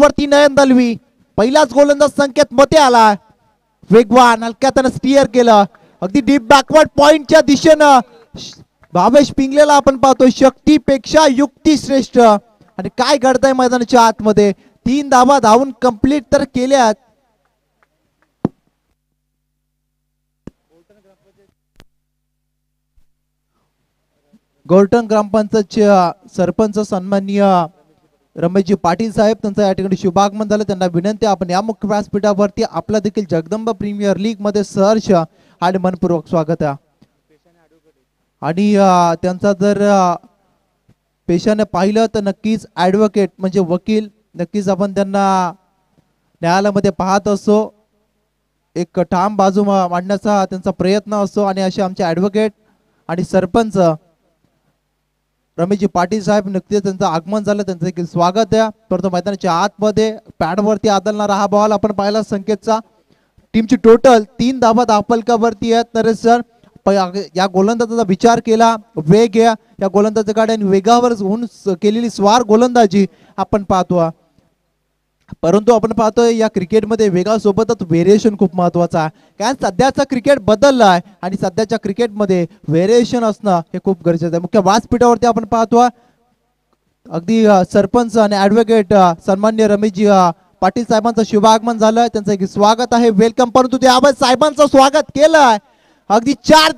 वरती नयन दलवी, पहिलाच गोलंदाज संकेत मते आला, वेगवान हलक्यात स्टीअर केलं अगदी डीप बॅकवर्ड पॉइंटच्या दिशेनं. भावेश पिंगलेला आपण पाहतोय शक्तीपेक्षा युक्ती श्रेष्ठ. आणि काय घडतंय मैदानाच्या आतमध्ये, 3 धावा धावून कंप्लीट तर केल्यात. गोर्टन ग्रामपंचायतचे सरपंच सन्माननीय रमेशजी पाटील साहेब, त्यांचं या ठिकाणी शुभागमन झालं. त्यांना विनंती, आपण या मुख्य व्यासपीठावरती आपला देखील जगदंबा प्रीमियर लीग मध्ये सहर्ष आणि मनपूर्वक स्वागत आहे. आणि त्यांचा जर पेशाने पाहिलं तर नक्कीच ॲडव्होकेट म्हणजे वकील, नक्कीच आपण त्यांना न्यायालयामध्ये पाहत असतो, एक ठाम बाजू मांडण्याचा त्यांचा प्रयत्न असतो. आणि असे आमचे ॲडव्होकेट आणि सरपंच रमेशजी पाटील साहेब, नुकतेच त्यांचं आगमन झालं, त्यांचं देखील स्वागत आहे. परंतु मैदानाच्या आतमध्ये पॅडवरती आदलणारा हा बॉल आपण पाहिला संकेतचा. टीमची टोटल 3 धावा धावफलकावरती आहेत. नरेश सर, या गोलंदाजाचा विचार केला, वेग आहे या गोलंदाजाकडे, वेगावर होऊन केलेली स्वार गोलंदाजी आपण पाहतो. परंतु आपण पाहतोय या क्रिकेटमध्ये वेगासोबतच व्हेरिएशन खूप महत्वाचं आहे. कारण सध्याचा क्रिकेट बदलला आहे आणि सध्याच्या क्रिकेटमध्ये व्हेरिएशन असणं हे खूप गरजेचं आहे. मुख्य व्यासपीठावरती आपण पाहतो अगदी सरपंच आणि ॲडव्होकेट सन्माननीय रमेशजी पाटील साहेबांचं शुभागमन झालं, त्यांचं एक स्वागत आहे, वेलकम. परंतु ते आपण साहेबांचं स्वागत केलंय अगदी 4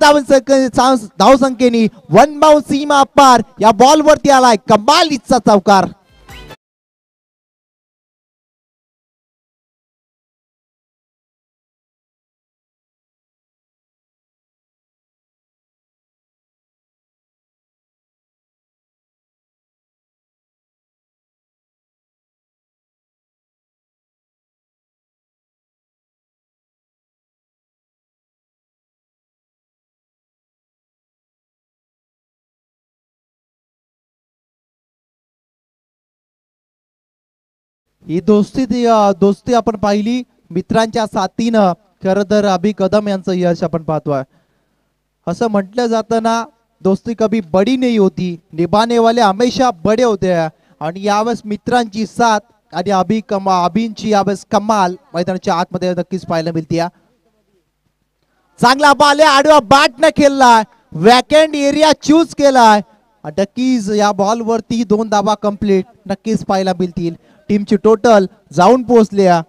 धावसंख्येनी 1 बाउंड सीमा पार या बॉल वरती आलाय कमालीचा चौकार. ही दोस्ती आपण पाहिली मित्रांच्या साथीनं. खरं तर अभि कदम यांचं यश आपण पाहतोय. असं म्हटलं जातं ना, दोस्ती कभी बडी नाही होती, निभाने वाले हमेशा बडे होते. आणि यावेळेस मित्रांची साथ आणि अभिंची यावेळेस कमाल मैदानाच्या आतमध्ये नक्कीच पाहायला मिळते. चांगला बॉल आहे, आडवा बॅट न खेळलाय, वॅकंड एरिया चूज केलाय. नक्कीच या बॉल वरती 2 धावा कंप्लीट नक्कीच पाहायला मिळतील. टीमची टोटल जाऊन पोहोचल्या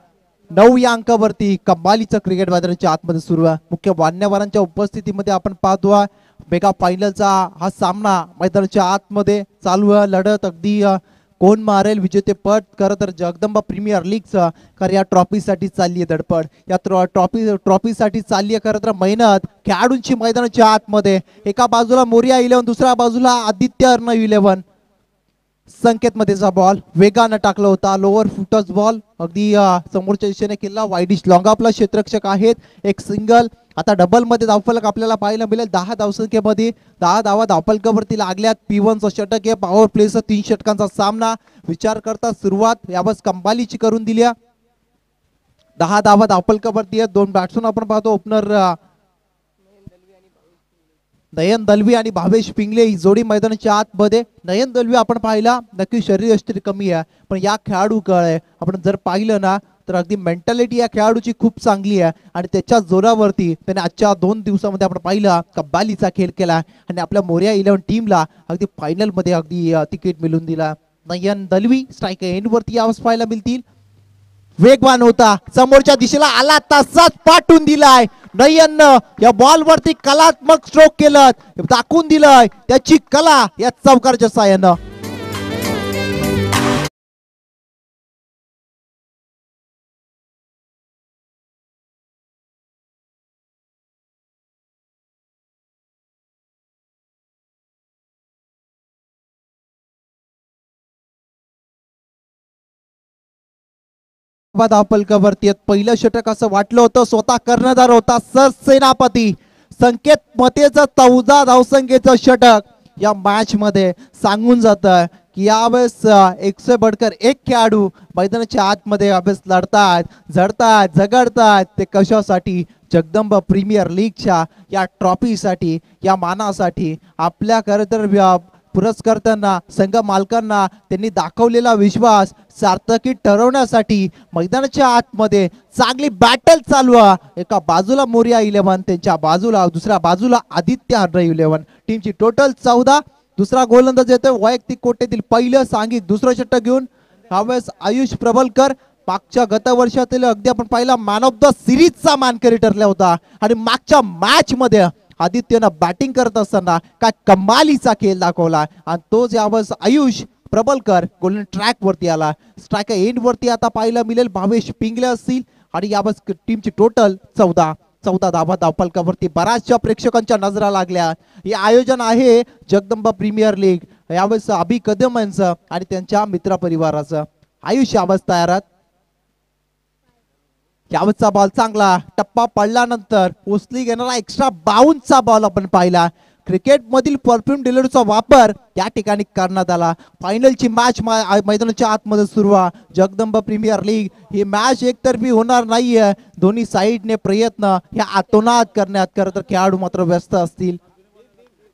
9 या अंकावरती. कमालीचं क्रिकेट मैदानाच्या आतमध्ये सुरू आहे. मुख्य मान्यवरांच्या उपस्थितीमध्ये आपण पाहतोय मेगा फायनलचा हा सामना मैदानाच्या आतमध्ये चालू आहे. लढत अगदी कोण मारेल विजेतेपद. खरं तर जगदंबा प्रीमियर लीगचं खरं या ट्रॉफीसाठी चालली आहे धडपड, या ट्रॉफीसाठी चालली आहे खरं तर मेहनत खेळाडूंची मैदानाच्या आतमध्ये. एका बाजूला मोरिया 11, दुसऱ्या बाजूला आदित्य अर्णव 11. संकेत मध्येचा बॉल वेगानं टाकला होता, लोअर फुटच बॉल अगदी समोरच्या दिशेने केला. वाईडिश लॉंग आपला क्षेत्ररक्षक आहेत, एक सिंगल. आता डबल मध्ये धावफलक आपल्याला पाहायला मिळेल. 10 धावसंख्येमध्ये 10 धावा धावफलकावरती लागल्यात. P1चं षटक आहे, पॉवर प्लेचा 3 षटकांचा सामना. विचार करता सुरुवात यावेळेस कमालीची करून दिली. 10 धावा धावफलकावरती आहेत. 2 बॅट्समन आपण पाहतो, ओपनर नयन दलवी आणि भावेश पिंगले ही जोडी मैदानाच्या आतमध्ये. नयन दलवी आपण पाहिला नक्की शरीरयष्टी कमी आहे, पण या खेळाडूकडे आपण जर पाहिलं ना तर अगदी मेंटॅलिटी या खेळाडूची खूप चांगली आहे. आणि त्याच्या जोरावरती त्याने आजच्या 2 दिवसामध्ये आपण पाहिलं कब्बालीचा खेळ केला आणि आपल्या मोरिया 11 टीमला अगदी फायनल मध्ये अगदी तिकीट मिळवून दिला. नयन दलवी स्ट्राईक एंड वरती यावेळेस पाहायला मिळतील. वेगवान होता, समोरच्या दिशेला आला तसाच पाठवून दिलाय. नयन या बॉल वरती कलात्मक स्ट्रोक केलं, दाखवून दिलंय त्याची कला या चौकारच्या साहाय्यानं. धावफलकावरती पहिलं षटक असं वाटलं होतं, स्वतः कर्णधार होता सर सेनापती संकेत मतेचं 14 धावसंख्येचं षटक या मॅच मध्ये सांगून जातं की यावेळेस 1 से बढ़कर 1 खेळाडू मैदानाच्या आतमध्ये यावेळेस लढतायत, झडतायत, झगडतायत. ते कशासाठी? जगदंबा प्रीमियर लीगच्या या ट्रॉफीसाठी, या मानासाठी. आपल्या खरं तर पुरस्कर्त्यांना संघ मालकांना त्यांनी दाखवलेला विश्वास सार्थकी ठरवण्यासाठी मैदानाच्या आतमध्ये चांगली बॅटल चालू आहे। एका बाजूला मोरिया 11, त्यांच्या बाजूला दुसऱ्या बाजूला आदित्य हरणे 11। टीमची टोटल 14। दुसरा गोलंदाज येतोय वैयक्तिक कोट्यातील पहिलं सांघिक दुसरं षटक घेऊन यावेळेस आयुष प्रबलकर। मागच्या गत वर्षातील अगदी आपण पाहिला मॅन ऑफ द सिरीजचा मानकरी ठरला होता आणि मागच्या मॅच मध्ये आदित्यनं बॅटिंग करत असताना काय कमालीचा खेळ दाखवला आणि तोच यावेळेस आयुष प्रबलकर गोल्डन ट्रॅक वरती आला। स्ट्राइक एंड वरती आता पाहायला मिळेल भावेश पिंगले असतील आणि यावेळेस टीमची टोटल 14 धावा धावफलकावरती बऱ्याचशा प्रेक्षकांच्या नजरा लागल्या। हे आयोजन आहे जगदंबा प्रीमियर लीग, यावेळेस अभि कदम यांचं आणि त्यांच्या मित्र परिवाराचं। आयुष यावेळेस तयारात, यावेळेसचा बॉल चांगला टप्पा पडल्यानंतर उचली घेणारा एक्स्ट्रा बाउन्सचा बॉल आपण पाहिला। क्रिकेट मधील परफ्यूम डिलरचा वापर या ठिकाणी करण्यात आला। फायनलची मॅच मैदानाच्या आतमध्ये सुरू आहे। जगदंबा प्रीमियर लीग ही मॅच एकतर्फी होणार नाहीये, दोन्ही साइडने प्रयत्न ह्या आतोनात करण्यात खरं तर खेळाडू मात्र व्यस्त असतील।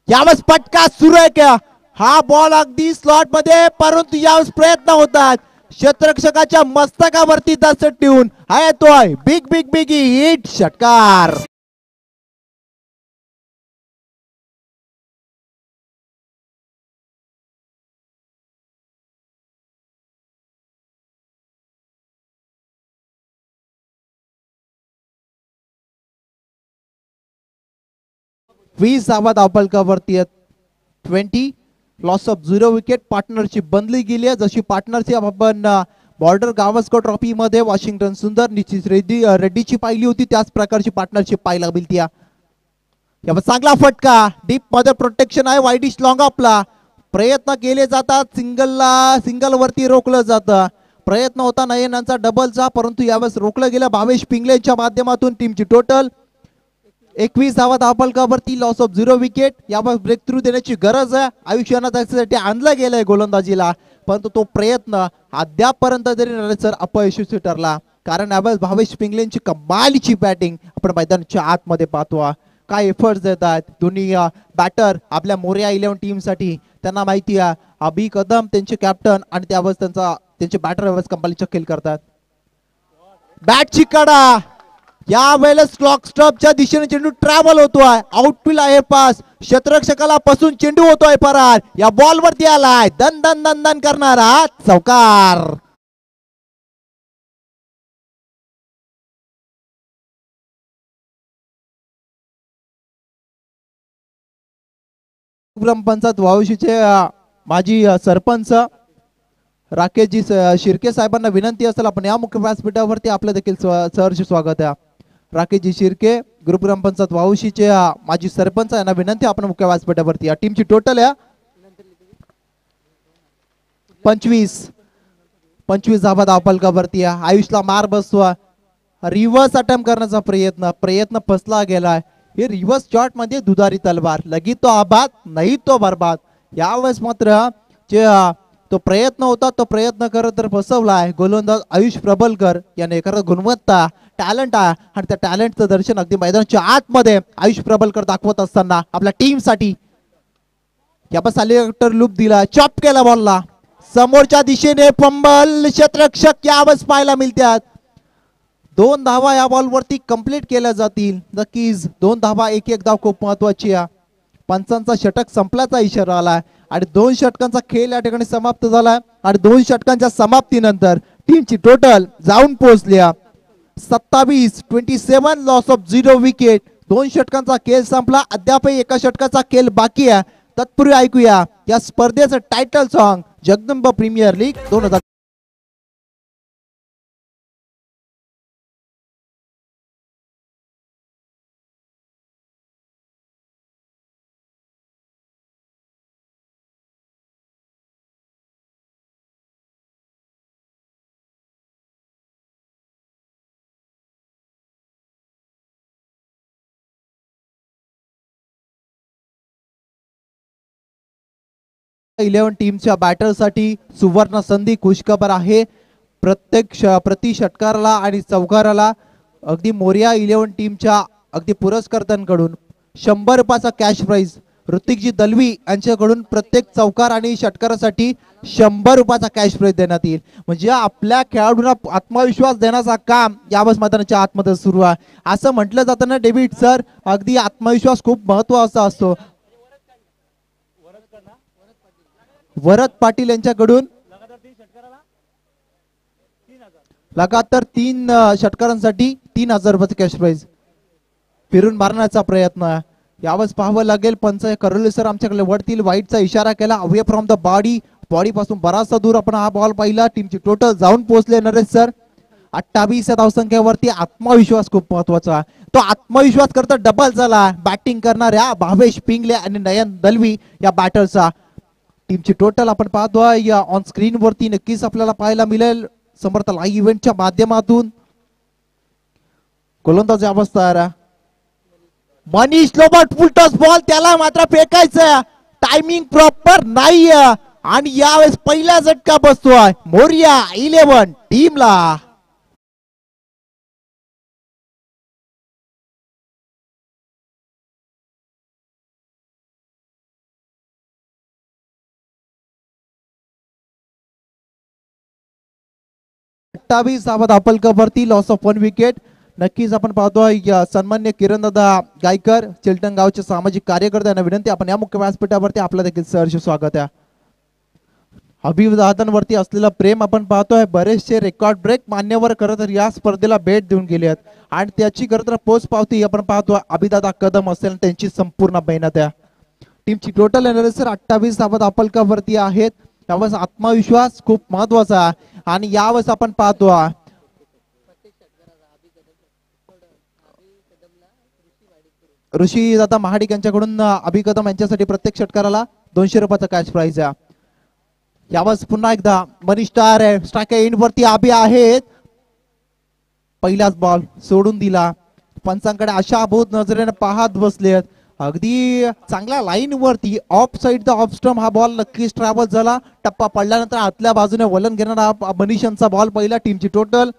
यावेळेस पटका सुरू आहे का? हा बॉल अगदी स्लॉट मध्ये, परंतु यावेळेस प्रयत्न होतात क्षेत्ररक्षकाच्या मस्तकावरती दचक ठेवून हा येतोय बिग बिग बिग हिट षटकार। वीस धावा धावफलकावरती 20 लॉस ऑफ 0 विकेट। पार्टनरशिप बनली गेली आहे, जशी पार्टनरशिप आपण बॉर्डर गावस्कर ट्रॉफी मध्ये वॉशिंग्टन सुंदर निश्चित रेड्डीची पाहिली होती, त्याच प्रकारची पार्टनरशिप पाहायला मिळते। यावर चांगला फटका डीप मध्ये प्रोटेक्शन आहे, वाईडिश लॉंग आपला प्रयत्न केले जातात, सिंगल वरती रोखलं जातं। प्रयत्न होता नयनांचा डबलचा, परंतु यावेळेस रोखलं गेलं भावेश पिंगलेच्या माध्यमातून। टीमची टोटल 21 धावा धावफलकावरती लॉस ऑफ 0 विकेट। यावर ब्रेक थ्रू देण्याची गरज आहे, आयुष्यानं त्याच्यासाठी आणलं गेलंय गोलंदाजीला, परंतु तो प्रयत्न अद्यापर्यंत जरी सर अपयशस्वी ठरला, कारण यावेळेस भावेश पिंगलेंची कमालीची बॅटिंग आपण मैदानाच्या आतमध्ये पाहतो। काय एफर्ट्स देतात दोन्ही बॅटर आपल्या मोरिया 11 टीम साठी। त्यांना माहिती आहे अभि कदम त्यांचे कॅप्टन आणि त्यावेळेस त्यांचे बॅटर यावेळेस कमालीचा खेळ करतात। बॅटची कडा या वेळेला स्लॉक स्टॉपच्या दिशेने चेंडू ट्रॅव्हल होतोय, आउटफील्ड आहे पास, क्षेत्ररक्षकाला पासून चेंडू होतोय फरार, या बॉल वरती आलाय दन दन दन दन करणारा चौकार। ग्रामपंचायत वावशीचे माजी सरपंच राकेशजी शिर्के साहेबांना विनंती असेल आपण या मुख्य व्यासपीठावरती आपलं देखील सहर्ष स्वागत आहे। राकेशजी शिर्के ग्रुप ग्रामपंचायत वावशीचे माजी सरपंच यांना विनंती आपण मुख्य व्यासपीठावरती। या टीमची टोटल आहे 25 धावा धावफलकावरती। आयुषला मार बसतो, रिव्हर्स अटेम्प्ट करण्याचा प्रयत्न फसला गेलाय। हे रिव्हर्स शॉट मध्ये दुधारी तलवार, लगी तो आबाद नाही तो बर्बाद। यावेळेस मात्र जे तो प्रयत्न होता तो प्रयत्न करत तर फसवलाय गोलंदाज आयुष प्रबलकर याने। खरं गुणवत्ता टॅलेंट आहे आणि त्या टॅलेंटचं दर्शन अगदी मैदानाच्या आतमध्ये आयुष प्रबलकर दाखवत असताना आपल्या टीम साठी यावेळेस हेलिकॉप्टर लूप दिला, चॉप केला बॉलला समोरच्या दिशेने, फंबल क्षेत्ररक्षक यावेळेस पाहायला मिळतात। 2 धावा या बॉल वरती कंप्लीट केल्या जातील। नक्कीच 2 धावा एक धाव खूप महत्वाची आहे। पंचांचा षटक संपल्याचा इशारा आलाय आणि 2 षटकांचा खेळ या ठिकाणी समाप्त झालाय आणि 2 षटकांच्या समाप्तीनंतर टीमची टोटल जाऊन पोहोचली 27 लॉस ऑफ 0 विकेट। 2 षटकांचा खेळ संपला, अद्याप एका षटकाचा खेळ बाकी आहे। तत्पूर्वी ऐकूया या स्पर्धेचं title song Jagdamba premier league 2000। Eleven टीमच्या बॅटरसाठी सुवर्ण संधी खुशखबर आहे। प्रति षटकाराला आणि चौकाराला अगदी मोरिया 11 टीमच्या अगदी पुरस्कर्त्यांकडून 100 रुपयाचा कॅश प्राइज ऋतिकजी दलवी यांच्याकडून प्रत्येक चौकार आणि षटकारासाठी 100 रुपयाचा कॅश प्राइज देण्यात येईल. म्हणजे आपल्या खेळाडूंना आत्मविश्वास देण्याचा काम यावेळेस मैदानाच्या आतमध्ये सुरू आहे. असं म्हटलं जातं ना डेव्हिड सर, अगदी आत्मविश्वास खूप महत्वाचा असतो. वरद पाटील यांच्याकडून लगातार 3 षटकारांसाठी 3000 रुपयाचे कॅश प्राइज. फिरून मारण्याचा प्रयत्न यावेळेस पाहावं लागेल. पंच करोले सर आमच्याकडे वरतील वाईटचा इशारा केला. अवे फ्रॉम द बॉडी पासून बराचसा दूर आपण हा बॉल पाहिला. टीमची टोटल जाऊन पोहोचले नरेश सर 28 या धावसंख्येवरती. आत्मविश्वास खूप महत्वाचा. तो आत्मविश्वास करता डबल झाला बॅटिंग करणाऱ्या भावेश पिंगले आणि नयन दलवी या बॅटरचा. टीमची टोटल आपण पाहतोय या ऑन स्क्रीन वरती नक्कीच आपल्याला पाहायला मिळेल समर्थ लाईव्ह इव्हेंटच्या माध्यमातून. गोलंदाज अवस्था मनीष लोबट फुलटॉस बॉल, त्याला मात्र फेकायचं टायमिंग प्रॉपर नाही आणि यावेळेस पहिला झटका बसतोय मोरिया 11 टीमला. धावा धापल वरती लॉस ऑफ 1 विकेट. नक्कीच आपण पाहतोय सन्मान्य किरणदादा गायकर चिलटण गावचे सामाजिक कार्यकर्ते यांना विनंती आपण या मुख्य व्यासपीठावरती आपलं देखील सहर्ष स्वागत आहे. अभिवादनावरती असलेलं प्रेम आपण पाहतोय. बरेचसे रेकॉर्ड ब्रेक मान्यवर खरं तर या स्पर्धेला भेट देऊन गेले आहेत आणि त्याची खरं तर पोच पावती आपण पाहतोय अभिदादा कदम असेल त्यांची संपूर्ण मेहनत आहे. टीमची टोटल एनर्जी 28 धावा धापलकावरती आहेत. यावेळेस आत्मविश्वास खूप महत्वाचा आहे आणि यावेळेस आपण पाहतो ऋषी दादा महाडिक यांच्याकडून अभि कदम यांच्यासाठी प्रत्येक षटकाराला 200 रुपयाचा कॅश प्राइज आहे. यावेळेस पुन्हा एकदा मनीष टार आहे स्ट्राइक एंड वरती अभि आहेत. पहिलाच बॉल सोडून दिला. पंचांकडे आशाभूत नजरेने पाहत बसलेत. अगदी चांगल्या लाईन वरती of side the off stump हा बॉल नक्कीच ट्रॅव्हल झाला. टप्पा पडल्यानंतर आतल्या बाजूने वलन घेणारा मनीषांचा बॉल पहिला. टीमची टोटल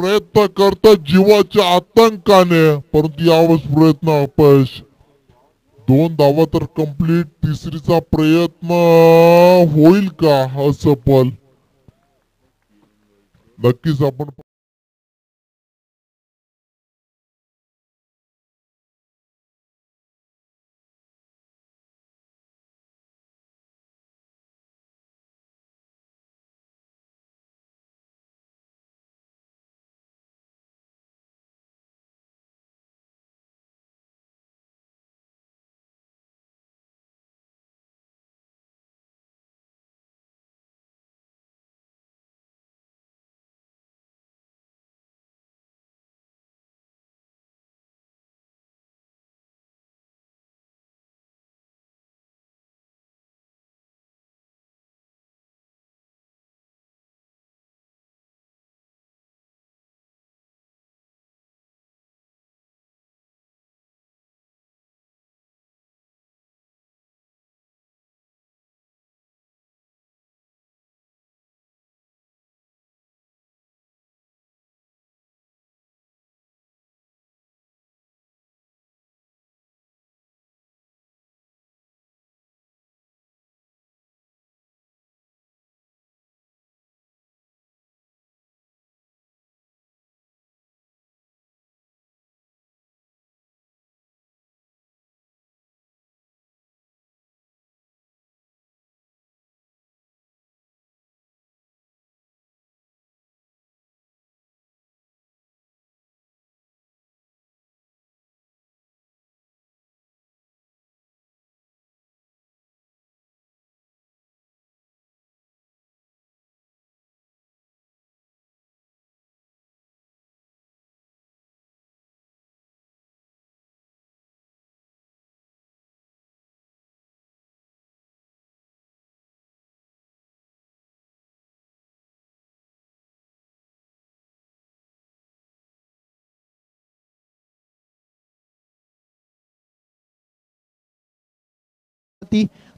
प्रयत्न करतात जीवाच्या आतंकाने, परंतु यावेळेस प्रयत्न अपयश. 2 धावा तर कंप्लीट. तिसरीचा प्रयत्न होईल का असफल? नक्कीच आपण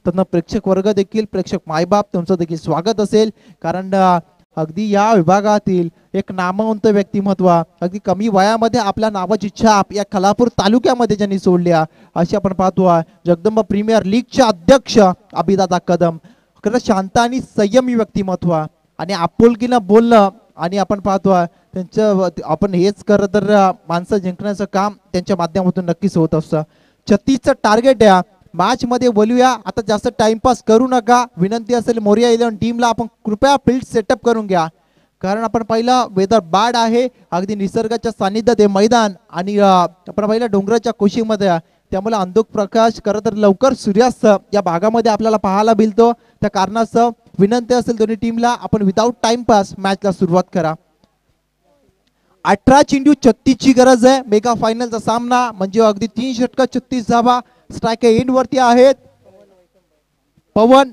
त्यांना प्रेक्षक वर्ग देखील, प्रेक्षक मायबाप तुमचं देखील स्वागत असेल. कारण अगदी या विभागातील एक नामवंत व्यक्तिमत्व अगदी कमी वयामध्ये आपल्या नावाची छाप या खालापूर तालुक्यामध्ये ज्यांनी सोडल्या अशी आपण पाहतो. जगदंबा प्रीमियर लीगचे अध्यक्ष अभिदादा कदम. खरं शांत आणि संयमी व्यक्तिमत्व आणि आपुलकीनं बोलणं. आणि आपण पाहतो त्यांचं आपण हेच खरं तर माणसं जिंकण्याचं काम त्यांच्या माध्यमातून नक्कीच होत असतं. 36चं टार्गेट आहे मॅच मध्ये. बोलूया आता, जास्त टाइमपास करू नका. विनंती असेल मोरिया 11 टीमला आपण कृपया फील्ड सेटअप करून घ्या. कारण आपण पहिला वेदर बॅड आहे, अगदी निसर्गाच्या सानिध्यात हे मैदान आणि आपण पहिल्या डोंगराच्या कुशीमध्ये, त्यामुळे अंधुक प्रकाश खरं तर लवकर सूर्यास्त या भागामध्ये आपल्याला पाहायला मिळतो. त्या कारणास्तव विनंती असेल दोन्ही टीमला आपण विदाऊट टाइमपास मॅचला सुरुवात करा. 18 चेंडू 36 ची गरज आहे. मेगा फायनलचा सामना म्हणजे अगदी 3 षटक 36 धावा स्ट्राइक एंड वरती आहेत. पवन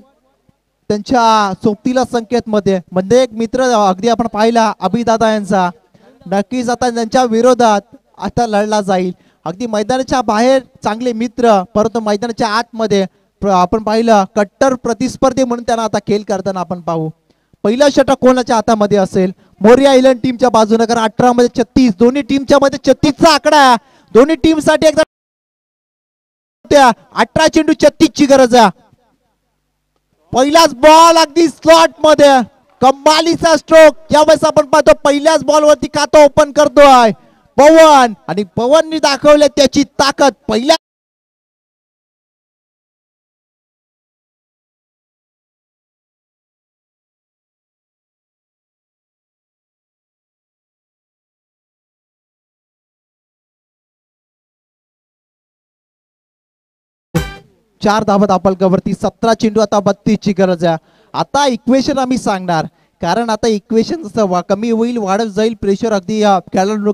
त्यांच्या सोबतीला संकेत मध्ये म्हणजे एक मित्र अगदी आपण पाहिला अभिदादा यांचा, नक्कीच आता त्यांच्या विरोधात आता लढला जाईल. अगदी मैदानाच्या बाहेर चांगले मित्र, परंतु मैदानाच्या आतमध्ये आपण पाहिलं कट्टर प्रतिस्पर्धी म्हणून त्यांना आता खेळ करताना आपण पाहू. पहिला षटक कोणाच्या हातामध्ये असेल? मोरिया आयलंड टीमच्या बाजूने. कारण 18 मध्ये 36, दोन्ही टीमच्या मध्ये 36चा आकडा दोन्ही टीम साठी एकदा 18 चेंडू 36 ची गरज आहे. पहिलाच बॉल अगदी स्लॉट मध्ये, कमालीचा स्ट्रोक. यावेळेस आपण पाहतो पहिल्याच बॉल वरती खातं ओपन करतोय पवन आणि पवनने दाखवले त्याची ताकद. पहिल्या चार धावत आपलकावरती. 17 चेंडू आता 32 ची गरज आहे. आता इक्वेशन आम्ही सांगणार, कारण आता इक्वेशन जसं कमी होईल वाढत जाईल प्रेशर अगदी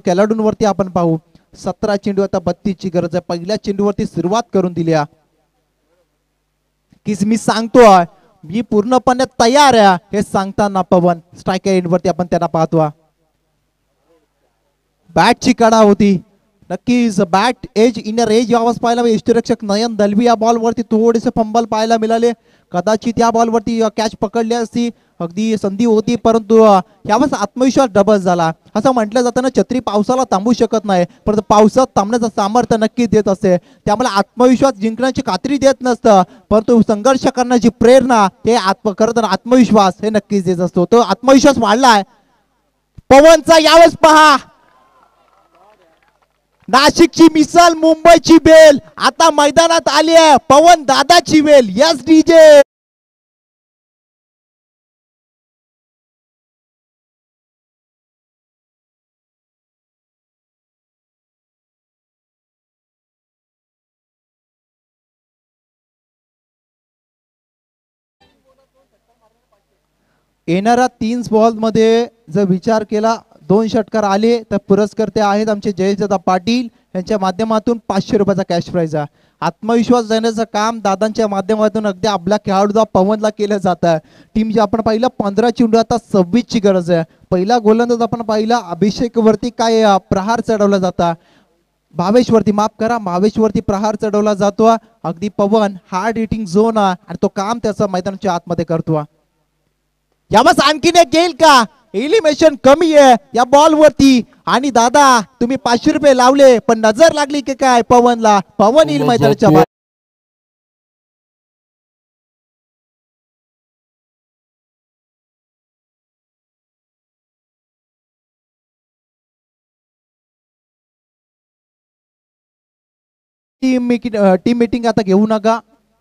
खेळाडूंवरती आपण पाहू. 17 चेंडू आता 32 ची गरज आहे. पहिल्या चेंडूवरती सुरुवात करून दिली की मी सांगतोय मी पूर्णपणे तयार आहे हे सांगताना पवन स्ट्राइक एंड वरती आपण त्यांना पाहतो. बॅटची कडा होती, नक्कीच बॅट एज इनर एज यावंच पाहायला. यष्टीरक्षक नयन दलवी या बॉल वरती थोडेसे फंबल पाहायला मिळाले. कदाचित या बॉल वरती कॅच पकडली असती अगदी संधी होती, परंतु यावेळेस आत्मविश्वास डबल झाला. असं म्हटलं जातं ना, छत्री पावसाला थांबू शकत नाही, परंतु पावसात थांबण्याचं सामर्थ्य नक्कीच देत असते. त्यामुळे आत्मविश्वास जिंकण्याची खात्री देत नसतं, परंतु संघर्ष करण्याची प्रेरणा हे खरं तर आत्मविश्वास हे नक्कीच देत असतो. तो आत्मविश्वास वाढलाय पवनचा. यावेळेस पहा, नाशिकची मिसल, मुंबईची बेल आता मैदानात आली आहे. पवन दादाची बेल. Yes DJ. येणाऱ्या 3 बॉल मध्ये जर विचार केला 2 षटकार आले तर पुरस्कर्ते आहेत आमचे जयदादा पाटील यांच्या माध्यमातून 500 रुपयाचा कॅश प्राइज आहे. आत्मविश्वास देण्याचं काम दादांच्या माध्यमातून अगदी आपल्या खेळाडूला पवनला केलं जातं. टीम जे आपण पाहिलं 15 चेंडू आता 26 ची गरज आहे. पहिला गोलंदाज आपण पाहिला अभिषेक वरती काय प्रहार चढवला जाता, भावेशवरती माफ करा, भावेशवरती प्रहार चढवला जातो. अगदी पवन हार्ड हिटिंग झोन आणि तो काम त्याचा मैदानाच्या आतमध्ये करतो. यावेळेस आणखीन एक येईल का? एलिमिनेशन कमी आहे या बॉल वरती आणि दादा तुम्ही 500 रुपये लावले पण नजर लागली की काय पवनला? पवन येईल मैदानाच्या बाहेर. टीम मीटिंग आता घेऊ नका.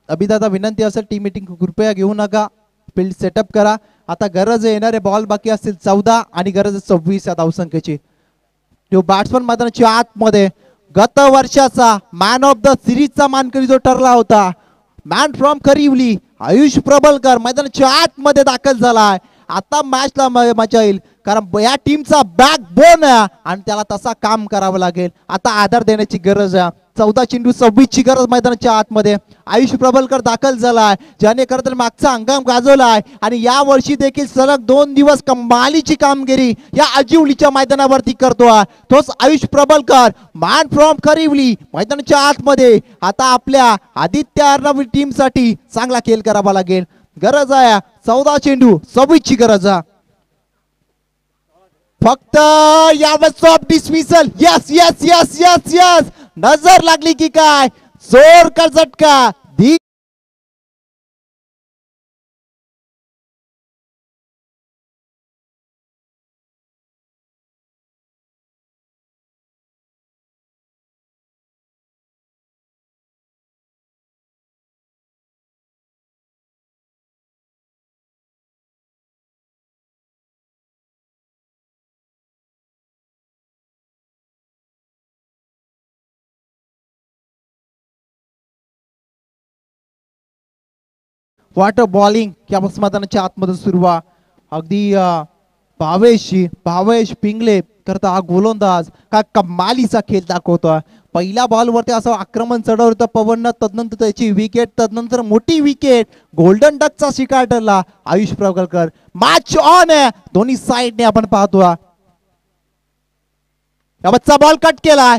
अभिदादा विनंती असेल, टीम मीटिंग कृपया घेऊ नका. फील्ड सेटअप करा. आता गरज येणारे बॉल बाकी असतील 14 आणि गरज 26 या धावसंख्येची. तो बॅट्समन मैदानाच्या आतमध्ये गत वर्षाचा मॅन ऑफ द सिरीजचा मानकरी जो ठरला होता, मॅन फ्रॉम खरिवली आयुष प्रबलकर मैदानाच्या आतमध्ये दाखल झालाय. आता मॅचला मजा येईल कारण या टीमचा बॅकबोन आहे आणि त्याला तसा काम करावं लागेल. आता आधार देण्याची गरज आहे. 14 चेंडू 26 ची गरज मैदानाच्या आतमध्ये. आयुष प्रबलकर दाखल झालाय, ज्याने खरं तर मागचा हंगाम गाजवलाय आणि या वर्षी देखील सलग 2 दिवस कमालीची कामगिरी या अजिवलीच्या मैदानावरती करतोय. तोच आयुष प्रबलकर मॅन फ्रॉम खरिवली मैदानाच्या आतमध्ये. आता आपल्या आदित्य अर्णव टीम साठी चांगला खेळ करावा लागेल. गरज आहे 14 चेंडू 26 ची गरज आहे. फक्त यावेळेस of dismissal. Yes yes yes yes yes. नजर लागली की काय? जोर का झटका. वॉटर बॉलिंग या मैदानाच्या आतमध्ये सुरू आहे. अगदी भावेश पिंगले करता हा गोलंदाज का कमालीचा खेळ दाखवतोय. पहिल्या बॉल वरती असं आक्रमण चढवलं होतं पवननं, तदनंतर त्याची विकेट, तदनंतर मोठी विकेट, गोल्डन डकचा शिकार ठरला आयुष प्रबलकर. मॅच ऑन आहे दोन्ही साइडने आपण पाहतोय. यावतचा बॉल कट केलाय.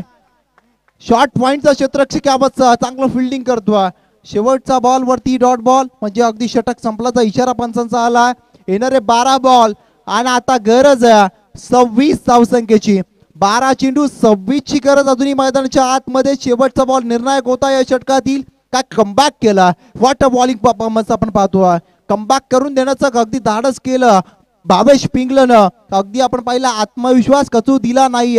शॉर्ट पॉइंटचा क्षेत्ररक्षक यावत चांगलं फिल्डिंग करतोय. शेवटचा बॉल वरती डॉट बॉल म्हणजे अगदी षटक संपल्याचा इशारा पंचांचा आलाय. येणारे 12 बॉल आणि आता गरज आहे 26 धावसंख्येची. 12 चेंडू 26 ची गरज अजूनही मैदानाच्या आतमध्ये. शेवटचा बॉल निर्णायक होता या षटकातील. काय कमबॅक केला. वॉटर बॉलिंग परफॉर्मन्स आपण पाहतोय. कमबॅक करून देण्याचं अगदी धाडस केलं भावेश पिंगलनं. अगदी आपण पाहिला आत्मविश्वास कचू दिला नाही.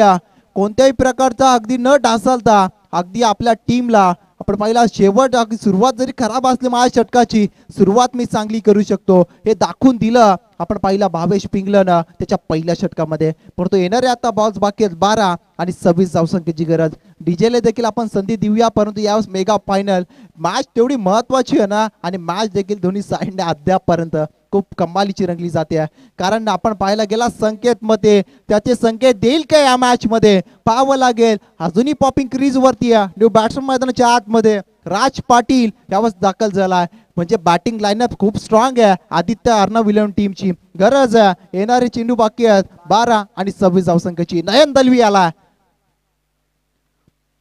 कोणत्याही प्रकारचा अगदी न ढासळता अगदी आपल्या टीमला आपण पाहिला शेवट अगदी सुरुवात जरी खराब असली माझ्या षटकाची, सुरुवात मी चांगली करू शकतो हे दाखवून दिलं आपण पाहिला भावेश पिंगलनं त्याच्या पहिल्या षटकामध्ये. परंतु येणारे आता बॉल्स बाकी आहेत 12 आणि 26 धावसंख्येची गरज. डीजेला देखील आपण संधी देऊया, परंतु यावेळेस मेगा फायनल मॅच तेवढी महत्वाची आहे ना आणि मॅच देखील दोन्ही साइडने अद्यापपर्यंत खूप कमालीची रंगली जाते. कारण आपण पाहायला गेला संकेत मध्ये त्याचे संकेत देईल का या मॅच मध्ये पाहावं लागेल. अजूनही पॉपिंग क्रीज वरती आहे. न्यू बॅट्समन मैदानाच्या आतमध्ये राज पाटील यावेळेस दाखल झालाय. म्हणजे बॅटिंग लाईनअप खूप स्ट्रॉंग आहे आदित्य अर्णव विलियम टीमची. गरज आहे येणारे चेंडू बाकी आहेत 12 आणि 26 धावसंख्येची. नयन दलवी आला.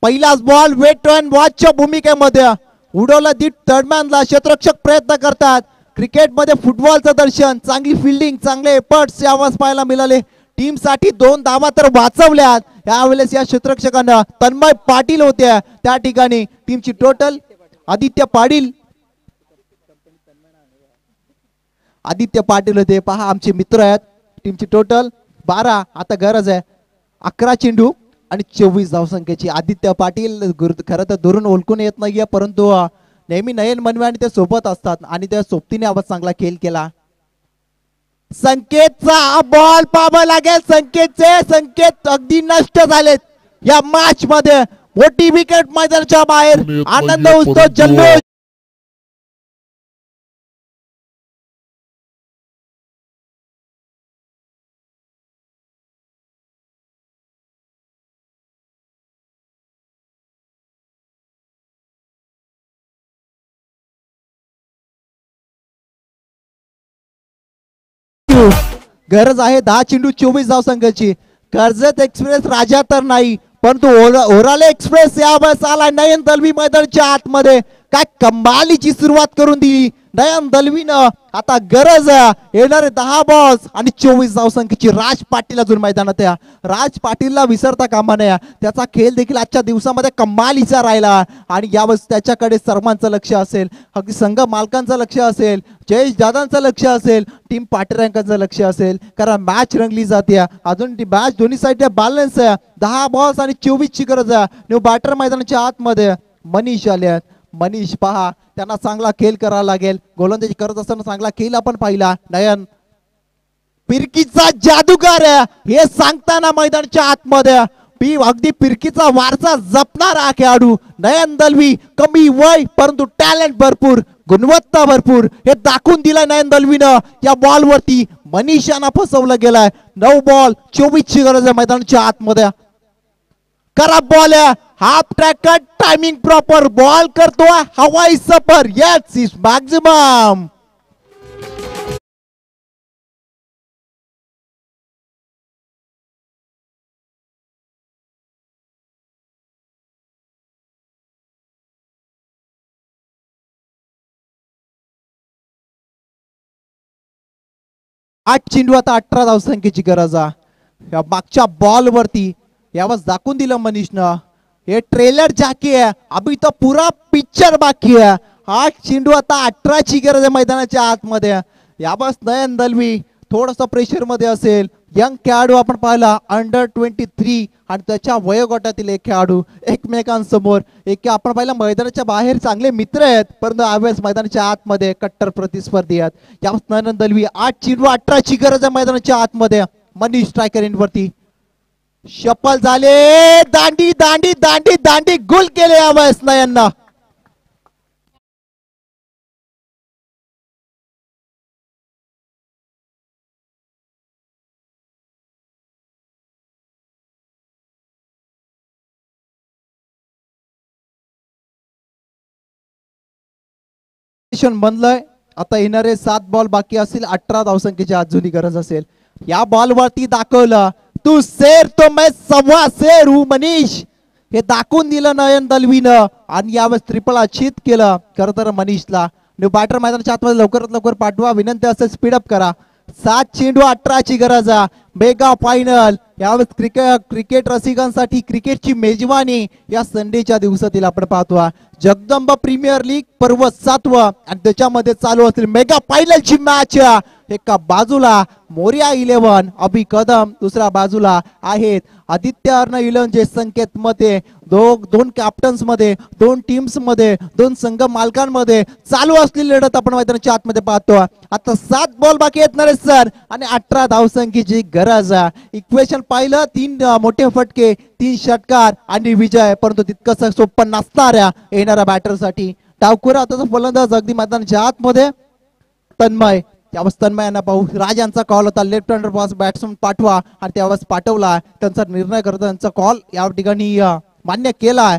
पहिलाच बॉल वेट अँड वॉचच्या भूमिकेमध्ये उडवला. थर्डमॅनला क्षेत्ररक्षक प्रयत्न करतात. क्रिकेटमध्ये फुटबॉलचं दर्शन, चांगली फिल्डिंग, चांगले एफर्ट्स यावेळेस पाहायला मिळाले. टीम साठी 2 धावा तर वाचवल्यात यावेळेस या क्षेत्ररक्षकांना. तन्मय पाटील होते त्या ठिकाणी. टीमची टोटल आदित्य पाटील होते. पहा आमचे मित्र आहेत. टीमची टोटल 12. आता गरज आहे 11 चेंडू आणि 24 धावसंख्येची. आदित्य पाटील खरं तर दुरून ओळखून येत नाहीये, परंतु नेहमी नयन मनवे आणि ते सोबत असतात आणि त्या सोबतीने आवाज चांगला खेळ केला. संकेतचा बॉल पाहावा लागेल. संकेत अगदी नष्ट झालेत या मॅच मध्ये. मोठी विकेट मैदानाच्या बाहेर. आनंद उत्सव जल्लोष. गरज आहे 10 चेंडू 24 धावसंख्येची. कर्जत एक्सप्रेस राजा तर नाही, परंतु ओराले एक्सप्रेस यावेळेस आला नयन दलवी मैदानाच्या आतमध्ये. काय कमालीची सुरुवात करून दिली नयन दलवीनं. आता गरज येणारे 10 बॉल्स आणि 24 धावसंख्येची. राज पाटील अजून मैदानात आहे. राज पाटीलला विसरता कामा नये. त्याचा खेळ देखील आजच्या दिवसामध्ये कमालीचा राहिला आणि यावेळेस त्याच्याकडे सर्वांचं लक्ष असेल, अगदी संघ मालकांचं लक्ष असेल, जयेश दादांचं लक्ष असेल, टीम पाटीरांकांचं लक्ष असेल, कारण मॅच रंगली जाते. अजून ती मॅच दोन्ही साईडने बॅलन्स आहे. 10 बॉल्स आणि 24 ची गरज आहे. न्यू बॅटर मैदानाच्या आतमध्ये मनीष आले. मनीष पहा त्यांना चांगला खेळ करावा लागेल. गोलंदाजी करत असताना चांगला खेळ आपण पाहिला. नयन फिरकीचा जादूगार आहे हे सांगताना मैदानाच्या आतमध्ये. अगदी फिरकीचा वारसा जपणारा खेळाडू नयन दलवी. कमी वय परंतु टॅलेंट भरपूर, गुणवत्ता भरपूर हे दाखवून दिलाय नयन दलवीनं. या बॉल वरती मनीषांना फसवलं गेलाय. 9 बॉल 24 ची गरज आहे मैदानाच्या आतमध्ये. खराब बॉल आहे. Half track timing proper. Ball करतोय हवाई सफर. Yes is maximum. आठ चेंडू आता 18 धावसंख्येची गरज आहे. या मागच्या बॉल वरती यावेळेस दाखवून दिलं मनीषनं. ये ट्रेलर जाके है, अभी तो पूरा पिक्चर बाकी है. 8 चेंडू आता 18 ची गरज आहे मैदानाच्या आतमध्ये. यावेळेस नयन दलवी थोडस प्रेशर मध्ये असेल. यंग खेळाडू आपण पाहिला अंडर 23 आणि त्याच्या वयोगटातील एक खेळाडू एकमेकांसमोर. एक आपण पाहिला मैदानाच्या बाहेर चांगले मित्र आहेत, परंतु यावेळेस मैदानाच्या आतमध्ये कट्टर प्रतिस्पर्धी आहेत. यावेळेस नयन दलवी 8 चेंडू 18 ची गरज आहे मैदानाच्या आतमध्ये. मनीष स्ट्रायकर एंड वरती शपल झाले. दांडी दांडी दांडी दांडी गुल केले यावेळेस नयनना. बनलंय. आता येणारे 7 बॉल बाकी असतील. 18 धावसंख्येची अजूनही गरज असेल. या बॉल वरती दाखवलं तू शेर तो मैं सव्वा शेर हूं मनीष हे दाखवून दिलं नयन दलवीनं आणि यावेळेस ट्रिपल अचीत केलं. खरं तर मनीषला न्यू बॅटर मैदानाच्या आतमध्ये लवकरात लवकर पाठवा. विनंती असेल स्पीडअप करा. 7 चेंडू 18 ची गरज आहे. मेगा फायनल यावेळेस क्रिकेट रसिकांसाठी क्रिकेटची मेजवानी या संडेच्या दिवसातील आपण पाहतो. जगदंबा प्रीमियर लीग पर्व 7वा आणि त्याच्यामध्ये चालू असलेली मेगा फायनलची मॅच. एका बाजूला मोरिया 11 अभि कदम, दुसऱ्या बाजूला आहेत आदित्य अर्ण 11 जे संकेत मध्ये. दोन कॅप्टन्स मध्ये, 2 टीम्स मध्ये, 2 संघ मालकांमध्ये चालू असलेली लढत आपण मैदानाच्या आतमध्ये पाहतो. आता 7 बॉल बाकी येणार सर आणि 18 धावसंख्येची गरज. इक्वेशन पाहिलं 3 मोठे फटके, 3 षटकार आणि विजय, परंतु तितकंच सोपं नसणाऱ्या येणाऱ्या बॅटरसाठी. डावखुरा आता फलंदाज अगदी मैदानाच्या आतमध्ये तन्मय. त्यावेळेस तन्मयांना पाहू. राजांचा कॉल होता लेफ्ट हँडर बॅट्समन पाठवा आणि त्यावेळेस पाठवला. त्यांचा निर्णय करता त्यांचा कॉल या ठिकाणी मान्य केलाय,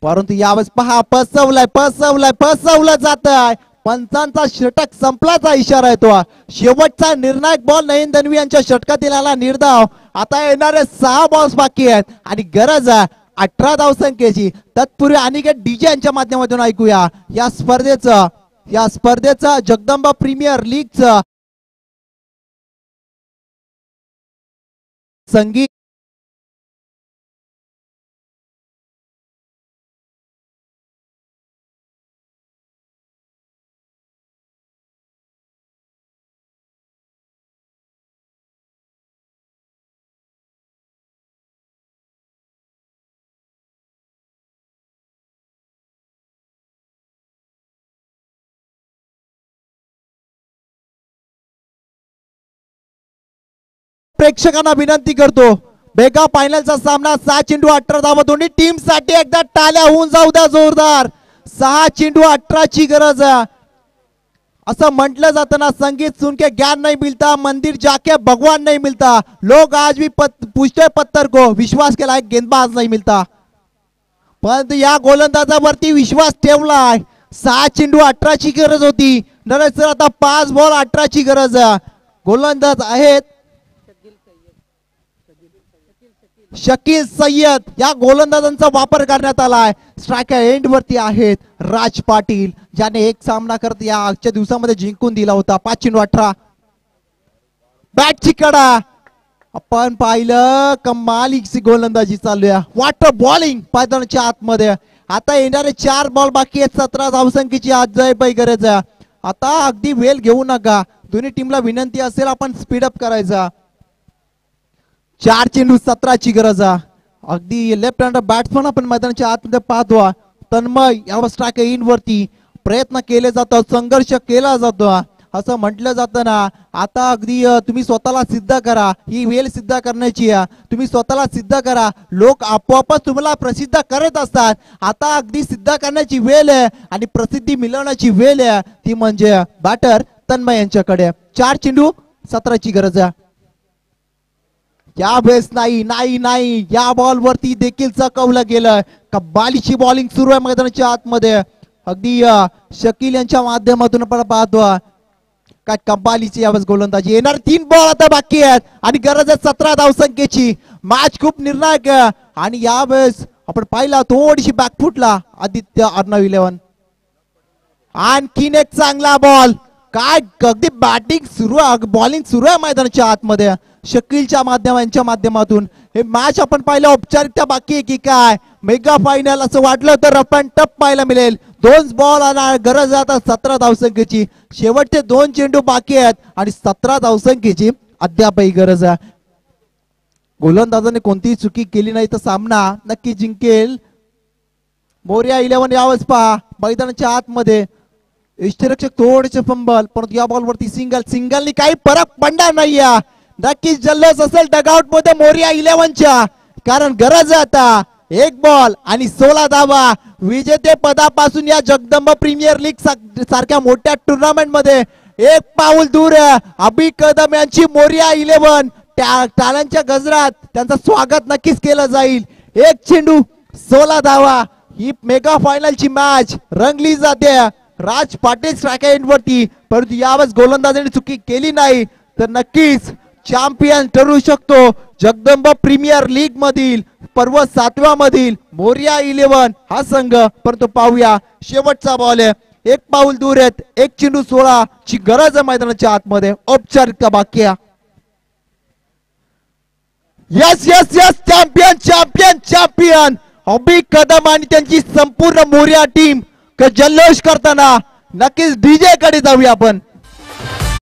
परंतु यावेळेस पहा फसवलं जात आहे. पंचांचा षटक संपल्याचा इशारा येतो. शेवटचा निर्णायक बॉल नयन दलवी यांच्या षटकातील आला निर्धाव. आता येणारे 6 बॉल्स बाकी आहेत आणि गरज आहे 18 धावसंख्येची. तत्पूर्वी अनिकेत डीजे यांच्या माध्यमातून ऐकूया या स्पर्धेचं जगदंबा प्रीमियर लीगचं संगीत. प्रेक्षकांना विनंती करतो, मेगा फायनलचा सामना 6 चेंडू 18 धावा दोन्ही टीम साठी एकदा टाळ्या होऊन जाऊ द्या जोरदार. 6 चेंडू 18 ची गरज आहे. असं म्हटलं जातं ना, संगीत सुन के ज्ञान नहीं मिलता, मंदिर जाके भगवान नहीं मिलता. लोग आज भी पूछते पत्थर को, विश्वास के लायक गेंदबाज नहीं मिलता. परंतु या गोलंदाजावरती विश्वास ठेवलाय. 6 चेंडू 18 ची गरज होती. नरेश सर आता 5 बॉल 18 ची गरज आहे. गोलंदाज आहेत शकील सय्यद. या गोलंदाजांचा वापर करण्यात आलाय. स्ट्रायकर एंड वरती आहेत राज पाटील, ज्याने एक सामना करत या आजच्या दिवसामध्ये जिंकून दिला होता. 5 चेंडू 18. बॅटची कडा आपण पाहिलं, कमालीची गोलंदाजी चालू आहे. वॉटर बॉलिंग मैदानाच्या आतमध्ये. आता येणारे 4 बॉल बाकी आहेत. 17 धावसंख्येची अजयबाई गरज आहे. आता अगदी वेळ घेऊ नका. दोन्ही टीमला विनंती असेल आपण स्पीडअप करायचा. 4 चेंडू 17 ची गरज आहे. अगदी लेफ्ट हँड बॅट्समन आपण मैदानाच्या आतमध्ये पाहतो. तन्मय यावर स्ट्रायक इन वरती प्रयत्न केले जातात, संघर्ष केला जातो. असं म्हटलं जातं ना, आता अगदी तुम्ही स्वतःला सिद्ध करा. ही वेळ सिद्ध करण्याची आहे. तुम्ही स्वतःला सिद्ध करा. लोक आपोआपच तुम्हाला प्रसिद्ध करत असतात. आता अगदी सिद्ध करण्याची वेळ आहे आणि प्रसिद्धी मिळवण्याची वेळ आहे. ती म्हणजे बॅटर तन्मय यांच्याकडे. 4 चेंडू 17 ची गरज आहे. या वेळेस नाही या बॉल वरती देखील चकवलं गेलं. कब्बालीची बॉलिंग सुरू आहे मैदानाच्या आतमध्ये. अगदी शकील यांच्या माध्यमातून आपण पाहतो काय कब्बालीची यावेळेस गोलंदाजी. येणार 3 बॉल आता बाकी आहेत आणि गरज आहे 17 धावसंख्येची. मॅच खूप निर्णायक आहे आणि यावेळेस आपण पाहिला थोडीशी बॅकफुटला आदित्य अर्णव 11. आणखीन एक चांगला बॉल. काय अगदी बॅटिंग सुरू आहे, बॉलिंग सुरू आहे मैदानाच्या आतमध्ये शकीलच्या माध्यमातून. हे मॅच आपण पाहिलं औपचारिकता बाकी आहे की काय. मेगा फायनल असं वाटलं होतं रफ अँड टफ पाहायला मिळेल. 2 बॉल आणि गरज आता 17 धावसंख्येची. शेवटचे 2 चेंडू बाकी आहेत आणि 17 धावसंख्येची अद्यापही गरज आहे. गोलंदाजाने कोणतीही चुकी केली नाही तर सामना नक्की जिंकेल. मोर्या 11 यावेळेस पहा मैदानाच्या आतमध्ये. यष्टीरक्षक थोडेसे फंबल, परंतु या बॉल वरती सिंगलनी काही फरक पडणार नाही. नक्कीच जल्लोष असेल डगआउट मध्ये मोर्या 11च्या, कारण गरज आहे आता 1 बॉल आणि 16 धावा. विजेते पदापासून या जगदंबा प्रीमियर लीग सारख्या मोठ्या टुर्नामेंट मध्ये 1 पाऊल दूर अभि कदम यांची मोर्या 11. टाळ्यांच्या गजरात त्यांचं स्वागत नक्कीच केलं जाईल. 1 चेंडू 16 धावा. ही मेगा फायनलची मॅच रंगली जाते. राज पाटील स्ट्रायक एंड वरती, परंतु यावेळेस गोलंदाजाने चुकी केली नाही तर नक्कीच चॅम्पियन ठरू शकतो जगदंबा प्रीमियर लीग मधील पर्व 7व्या मधील मोर्या 11 हा संघ. परंतु पाहूया शेवटचा बॉल आहे. 1 पाऊल दूर आहेत. 1 चेंडू 16 ची गरज आहे मैदानाच्या आतमध्ये. औपचारिकता बाकी आहे. यस यस यस चॅम्पियन अभि कदम आणि त्यांची संपूर्ण मोर्या टीम जल्लोष करताना. नक्कीच डीजे कडे जाऊया आपण.